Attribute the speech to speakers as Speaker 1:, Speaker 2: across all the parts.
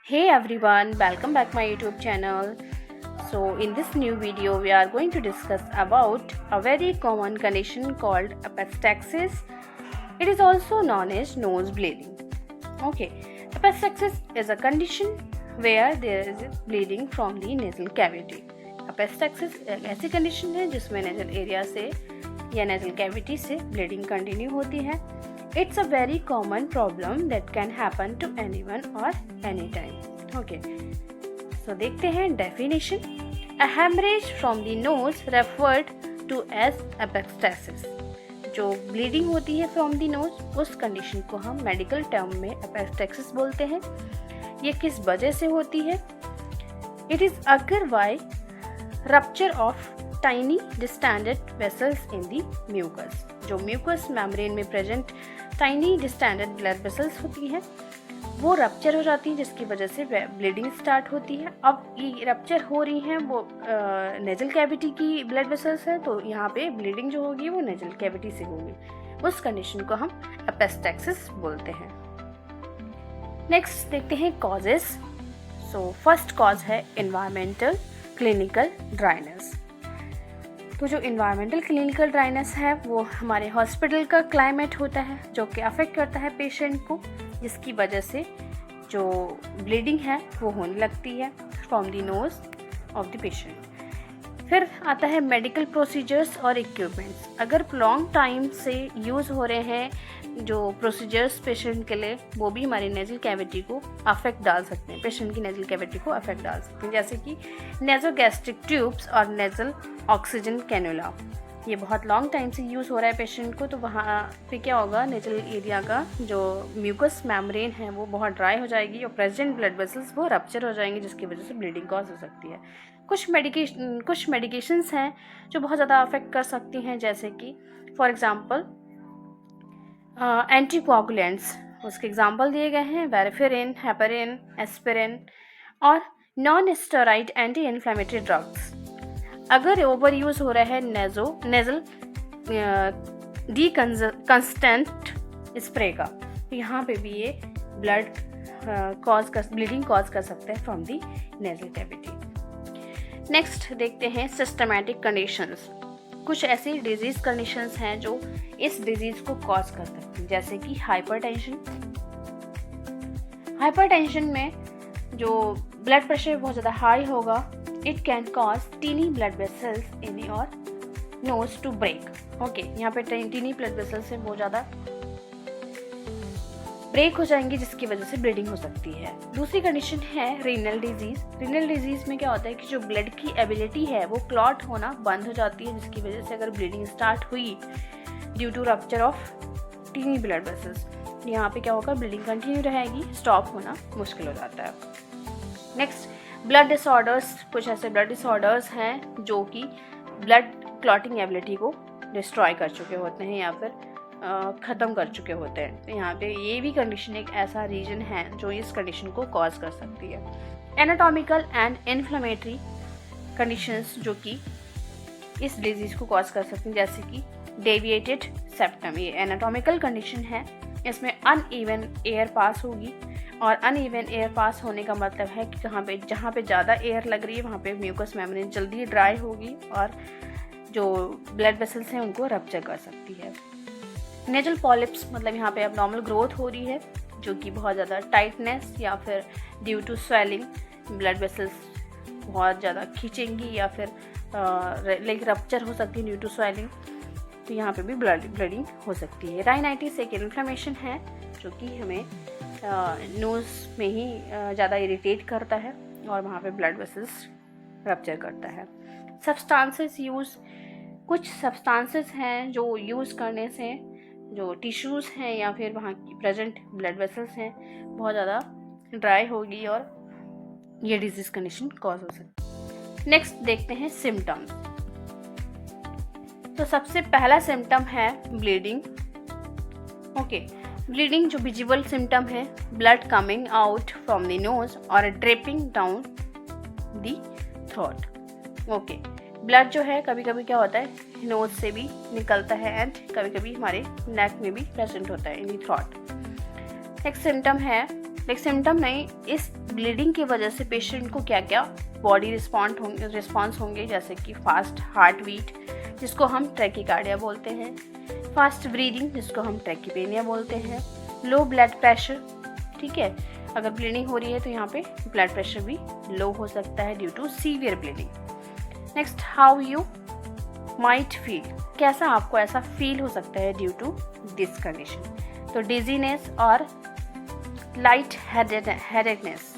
Speaker 1: Hey everyone, welcome back my YouTube channel. So in this new video we are going to discuss about a very common condition called epistaxis. It is also known as nose bleeding. Okay, epistaxis is a condition where there is bleeding from the nasal cavity. Epistaxis एक ऐसी condition है जिसमें nasal area से या nasal cavity से bleeding continue होती है. It's a very common problem that can happen to anyone or anytime. Okay. So देखते हैं definition. A hemorrhage from the nose referred to as epistaxis. जो bleeding होती है from the nose, उस condition को हम medical term में epistaxis बोलते हैं. ये किस वजह से होती है? It is occur by rupture of tiny distended vessels in the mucus. जो म्यूकस मेम्ब्रेन में present tiny distended blood vessels होती हैं वो रप्चर हो जाती हैं जिसकी वजह से ब्लीडिंग स्टार्ट होती है. अब ये रप्चर हो रही हैं वो नेजल कैविटी की ब्लड वेसल्स है, तो यहाँ पे ब्लीडिंग जो होगी वो नेजल कैविटी से होगी. उस कंडीशन को हम एपिस्टैक्सिस बोलते हैं. नेक्स्ट देखते हैं कॉजेस. सो फर्स्ट कॉज है एनवायरमेंटल क्लिनिकल ड्राइनेस. तो जो इन्वायरमेंटल क्लिनिकल ड्राइनेस है वो हमारे हॉस्पिटल का क्लाइमेट होता है जो कि अफेक्ट करता है पेशेंट को, जिसकी वजह से जो ब्लीडिंग है वो होने लगती है from the knows of the patient. फिर आता है मेडिकल प्रोसीजर्स और इक्विपमेंट्स. अगर लॉन्ग टाइम से यूज़ हो रहे हैं जो प्रोसीजर्स पेशेंट के लिए, वो भी हमारी नेजल कैविटी को अफेक्ट डाल सकते हैं, पेशेंट की नेजल कैविटी को अफेक्ट डाल सकते हैं, जैसे कि नेजोगैस्ट्रिक ट्यूब्स और नेजल ऑक्सीजन कैनुला. ये बहुत लॉन्ग टाइम से यूज़ हो रहा है पेशेंट को, तो वहाँ पे क्या होगा, नेजल एरिया का जो म्यूकस मेम्ब्रेन है वो बहुत ड्राई हो जाएगी और प्रेजेंट ब्लड वेसल्स वो रप्चर हो जाएंगे, जिसकी वजह से ब्लीडिंग कॉज हो सकती है. कुछ मेडिकेशंस हैं जो बहुत ज़्यादा अफेक्ट कर सकती हैं, जैसे कि फॉर एग्जांपल एंटीकोगुलेंट्स. उसके एग्जांपल दिए गए हैं वेरिफेरिन, हेपरिन, एस्पिरिन और non steroid anti inflammatory drugs. अगर ओवर यूज़ हो रहा है नेजल डीकंस्टेंट स्प्रे का, तो यहाँ पे भी ये ब्लीडिंग कॉज कर सकते हैं from the nasal cavity. Next देखते हैं सिस्टमैटिक कंडीशंस. कुछ ऐसी डिजीज कंडीशंस हैं जो इस डिजीज को कॉज कर सकती हैं, जैसे कि हाइपरटेंशन. हाइपरटेंशन में जो ब्लड प्रेशर बहुत ज़्यादा हाई होगा, it can cause tiny blood vessels in your nose to break. Okay, यहाँ पे टीनी ब्लड वेसल्स से बहुत ज़्यादा ब्रेक हो जाएंगी, जिसकी वजह से ब्लीडिंग हो सकती है. दूसरी कंडीशन है रीनल डिजीज. रीनल डिजीज में क्या होता है कि जो ब्लड की एबिलिटी है वो क्लॉट होना बंद हो जाती है, जिसकी वजह से अगर ब्लीडिंग स्टार्ट हुई due to rupture of tiny blood vessels, यहाँ पे क्या होगा, ब्लीडिंग कंटिन्यू रहेगी, स्टॉप होना मुश्किल हो जाता है. Next blood disorders. कुछ ऐसे ब्लड डिसऑर्डर्स हैं जो कि ब्लड क्लॉटिंग एबिलिटी को डिस्ट्रॉय कर चुके होते हैं या फिर ख़त्म कर चुके होते हैं. तो यहाँ पे ये भी कंडीशन एक ऐसा रीजन है जो इस कंडीशन को कॉज कर सकती है. एनाटॉमिकल एंड इन्फ्लेमेटरी कंडीशंस जो कि इस डिजीज़ को कॉज कर सकती हैं, जैसे कि डेविएटेड सेप्टम. ये एनाटॉमिकल कंडीशन है, इसमें अनइवन एयर पास होगी, और अनइवन एयर पास होने का मतलब है कि जहाँ पे ज़्यादा एयर लग रही है वहाँ पे म्यूकस मेम्ब्रेन जल्दी ड्राई होगी और जो ब्लड वेसल्स हैं उनको रप्चर कर सकती है. नेजल पॉलिप्स मतलब यहाँ पे अब नॉर्मल ग्रोथ हो रही है, जो कि बहुत ज़्यादा टाइटनेस या फिर due to swelling blood vessels बहुत ज़्यादा खींचेंगी या फिर लाइक रप्चर हो सकती है ड्यू टू स्वेलिंग, तो यहाँ पे भी ब्लीडिंग हो सकती है. राइनाइटिस एक इन्फ्लेमेशन है जो कि हमें नोज़ में ही ज़्यादा इरिटेट करता है और वहाँ पे ब्लड वेसल्स रप्चर करता है. Substances use. कुछ सब्सटेंसेस हैं जो यूज़ करने से जो टिश्यूज़ हैं या फिर वहाँ की प्रेजेंट ब्लड वेसल्स हैं बहुत ज़्यादा ड्राई होगी और ये डिजीज कंडीशन कॉज हो सकती है. नेक्स्ट देखते हैं सिम्टम्स. तो सबसे पहला सिम्टम है ब्लीडिंग. ओके, ब्लीडिंग जो विजिबल सिम्टम है, blood coming out from the nose और dripping down the throat. Okay, blood जो है कभी कभी क्या होता है नोज से भी निकलता है एंड कभी कभी हमारे नेक में भी प्रेजेंट होता है इन दी थ्रोट. नेक्स्ट सिम्टम है लाइक सिम्टम नहीं, इस ब्लीडिंग की वजह से पेशेंट को क्या क्या बॉडी रिस्पॉन्स होंगे, जैसे कि फास्ट हार्ट बीट जिसको हम ट्रैकीकार्डिया बोलते हैं, फास्ट ब्रीदिंग जिसको हम ट्रैकीपेनिया बोलते हैं, लो ब्लड प्रेशर, ठीक है, अगर ब्लीडिंग हो रही है तो यहाँ पे ब्लड प्रेशर भी लो हो सकता है due to severe bleeding. Next, how you might feel, कैसा आपको ऐसा फील हो सकता है ड्यू टू दिस कंडीशन, तो डिजीनेस और लाइट हेडेडनेस,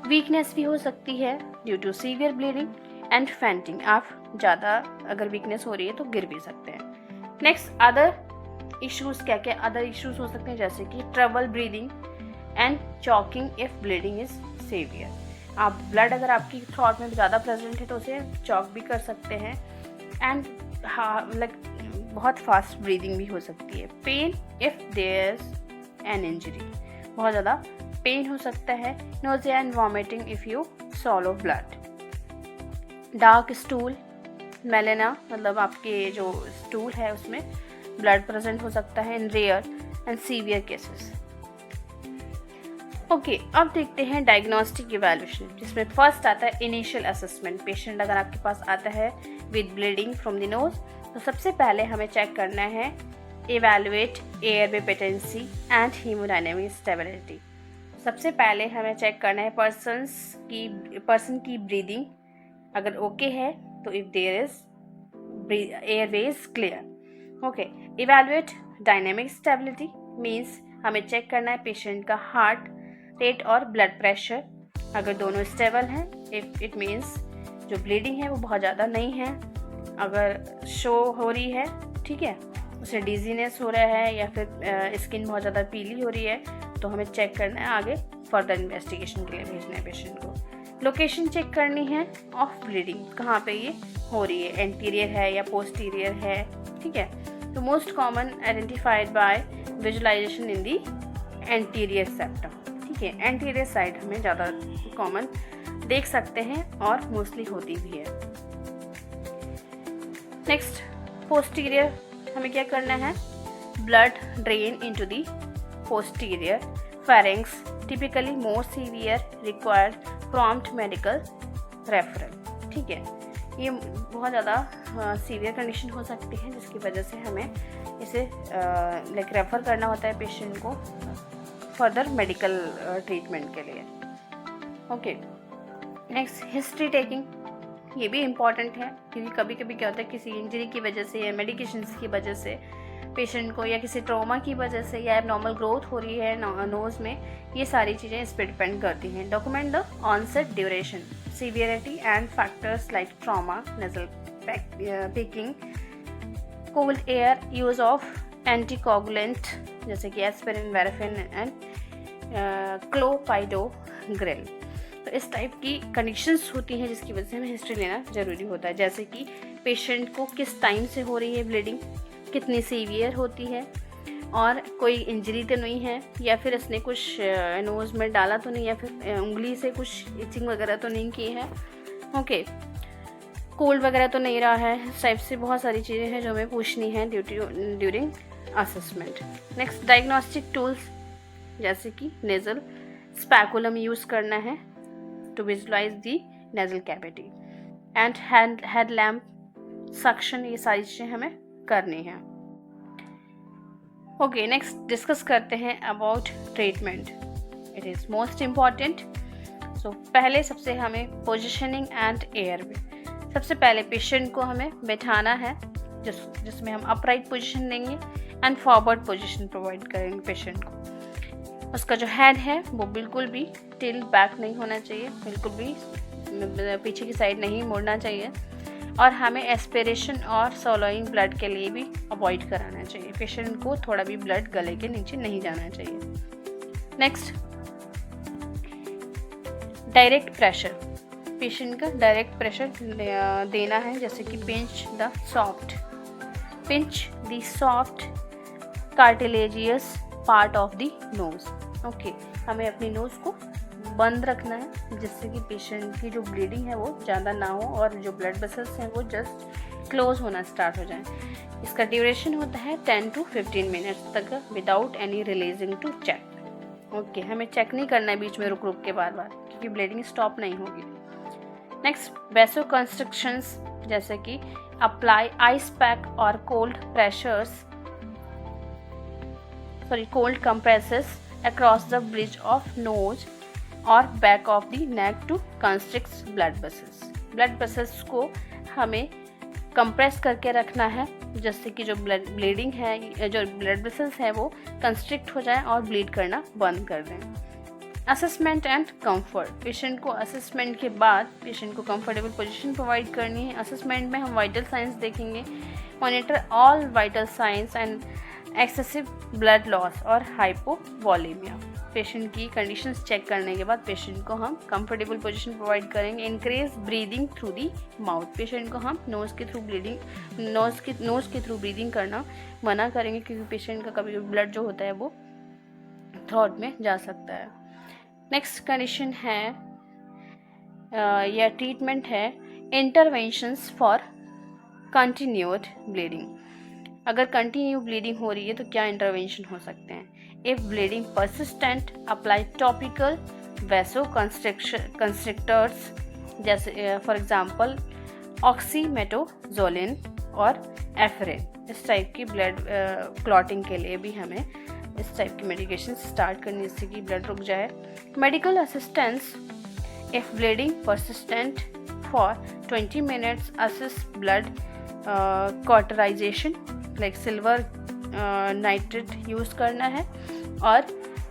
Speaker 1: वीकनेस भी हो सकती है due to severe bleeding and fainting, आप ज़्यादा अगर वीकनेस हो रही है तो गिर भी सकते हैं। नेक्स्ट, अदर इश्यूज, क्या क्या अदर इश्यूज हो सकते हैं, जैसे कि trouble breathing and choking if bleeding is severe, आप ब्लड अगर आपकी थ्रोट में ज़्यादा प्रेजेंट है तो उसे चॉक भी कर सकते हैं, एंड लाइक बहुत फास्ट ब्रीदिंग भी हो सकती है। Pain if there is an injury, बहुत ज़्यादा पेन हो सकता है। Nausea and vomiting if you swallow blood. Dark stool, melena, मतलब आपके जो स्टूल है उसमें ब्लड प्रेजेंट हो सकता है in rare and severe cases. Okay, अब देखते हैं डायग्नोस्टिक इवैल्यूएशन, जिसमें फर्स्ट आता है इनिशियल असेसमेंट। पेशेंट अगर आपके पास आता है with bleeding from the knows, तो सबसे पहले हमें चेक करना है evaluate airway patency and haemodynamic stability. सबसे पहले हमें चेक करना है पर्सन की ब्रीदिंग, अगर ओके है तो if there is airways clear. Okay, evaluate dynamic stability means हमें चेक करना है पेशेंट का हार्ट रेट और ब्लड प्रेशर, अगर दोनों स्टेबल हैं, इफ इट मीन्स जो ब्लीडिंग है वो बहुत ज़्यादा नहीं है, अगर शो हो रही है, ठीक है, उसे डिजीनेस हो रहा है या फिर स्किन बहुत ज़्यादा पीली हो रही है, तो हमें चेक करना है आगे फर्दर इन्वेस्टिगेशन के लिए भेजना है पेशेंट को। लोकेशन चेक करनी है ऑफ ब्लीडिंग, कहाँ पे ये हो रही है, एंटीरियर है या पोस्टीरियर है, ठीक है, तो most common identified by visualization in the anterior septum, ठीक है, एंटीरियर साइड हमें ज़्यादा कॉमन देख सकते हैं और मोस्टली होती भी है। नेक्स्ट, पोस्टीरियर, हमें क्या करना है, blood drain into the posterior pharynx, typically more severe required prompt medical referral, ठीक है, ये बहुत ज़्यादा सीवियर कंडीशन हो सकती है जिसकी वजह से हमें इसे लाइक रेफ़र करना होता है पेशेंट को फर्दर मेडिकल ट्रीटमेंट के लिए। ओके, नेक्स्ट, हिस्ट्री टेकिंग, ये भी इम्पॉर्टेंट है क्योंकि कभी कभी क्या होता है किसी इंजरी की वजह से या मेडिकेशंस की वजह से पेशेंट को या किसी ट्रॉमा की वजह से या एबनॉर्मल ग्रोथ हो रही है नोज़ में, ये सारी चीज़ें इस पर डिपेंड करती हैं। Document the onset duration, severity and factors like trauma, nasal picking, cold air, use of anticoagulant जैसे कि एस्पिरिन, वेराफिन एंड क्लोपाइडोग्रिल। तो इस टाइप की कंडीशंस होती हैं जिसकी वजह से हमें हिस्ट्री लेना ज़रूरी होता है, जैसे कि पेशेंट को किस टाइम से हो रही है ब्लीडिंग, कितनी सीवियर होती है, और कोई इंजरी तो नहीं है, या फिर इसने कुछ नोज़ में डाला तो नहीं, या फिर उंगली से कुछ इचिंग वगैरह तो नहीं की है, ओके, कोल्ड वगैरह तो नहीं रहा है। इस टाइप से बहुत सारी चीज़ें हैं जो हमें पूछनी है during assessment. Next, diagnostic tools जैसे कि नेजल स्पैकुलम यूज़ करना है to visualize the nasal cavity, and head lamp suction, ये सारी चीज़ें हमें करनी है। ओके, नेक्स्ट डिस्कस करते हैं about treatment, it is most important. So पहले सबसे हमें पोजिशनिंग एंड एयरवे, सबसे पहले पेशेंट को हमें बैठाना है जिसमें हम अपराइट पोजीशन देंगे एंड फॉरवर्ड पोजीशन प्रोवाइड करेंगे पेशेंट को। उसका जो हेड है वो बिल्कुल भी टिल बैक नहीं होना चाहिए, बिल्कुल भी पीछे की साइड नहीं मुड़ना चाहिए, और हमें एस्पिरेशन और सॉलोइंग ब्लड के लिए भी अवॉइड कराना चाहिए, पेशेंट को थोड़ा भी ब्लड गले के नीचे नहीं जाना चाहिए। नेक्स्ट, डायरेक्ट प्रेशर, पेशेंट का डायरेक्ट प्रेशर देना है, जैसे कि pinch the soft cartilaginous part of the nose. Okay, हमें अपनी नोज़ को बंद रखना है जिससे कि पेशेंट की जो ब्लीडिंग है वो ज़्यादा ना हो और जो ब्लड वेसल्स हैं वो जस्ट क्लोज होना स्टार्ट हो जाए। इसका ड्यूरेशन होता है 10 to 15 मिनट्स तक without any releasing to check. Okay, हमें चेक नहीं करना है बीच में रुक रुक के बार बार, क्योंकि ब्लीडिंग स्टॉप नहीं होगी। नेक्स्ट, वैसो कंस्ट्रिक्शंस, जैसे कि अप्लाई आइस पैक और cold compresses across the bridge of nose or back of the neck to constrict blood vessels। Blood vessels को हमें कंप्रेस करके रखना है, जिससे कि जो ब्लीडिंग है, जो ब्लड वेसल्स है वो कंस्ट्रिक्ट हो जाए और ब्लीड करना बंद कर दें। असेसमेंट एंड कंफर्ट, पेशेंट को असेसमेंट के बाद पेशेंट को कंफर्टेबल पोजीशन प्रोवाइड करनी है। असेसमेंट में हम वाइटल साइंस देखेंगे, monitor all vital science and excessive blood loss और हाइपोवॉलीमिया। पेशेंट की कंडीशंस चेक करने के बाद पेशेंट को हम कंफर्टेबल पोजीशन प्रोवाइड करेंगे। Increase breathing through the mouth, patient को हम नोज़ के थ्रू ब्रीदिंग करना मना करेंगे, क्योंकि पेशेंट का कभी ब्लड जो होता है वो थ्रोट में जा सकता है। नेक्स्ट कंडीशन है या ट्रीटमेंट है इंटरवेंशंस फॉर कंटिन्यूड ब्लीडिंग। अगर कंटिन्यू ब्लीडिंग हो रही है तो क्या इंटरवेंशन हो सकते हैं? If bleeding persistent, apply topical vasoconstrictors, जैसे फॉर एग्जांपल ऑक्सीमेटोजोलिन और एफरिन। इस टाइप की ब्लड क्लॉटिंग के लिए भी हमें इस टाइप की मेडिकेशन स्टार्ट करनी, जिससे कि ब्लड रुक जाए। Medical assistance, if bleeding persistent for 20 minutes, assist blood cauterization like silver nitrate use करना है और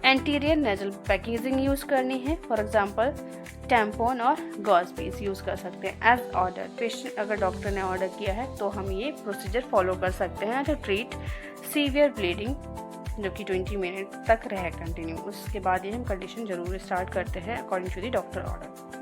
Speaker 1: एंटीरियर नेजल पैकेजिंग यूज़ करनी है। फॉर एग्जांपल टैम्पोन और गॉज पीस यूज़ कर सकते हैं एज ऑर्डर। पेशेंट अगर डॉक्टर ने ऑर्डर किया है तो हम ये प्रोसीजर फॉलो कर सकते हैं टू ट्रीट सीवियर ब्लीडिंग, जो कि 20 मिनट तक रहे कंटिन्यू। उसके बाद ये हम कंडीशन ज़रूर स्टार्ट करते हैं according to the doctor order.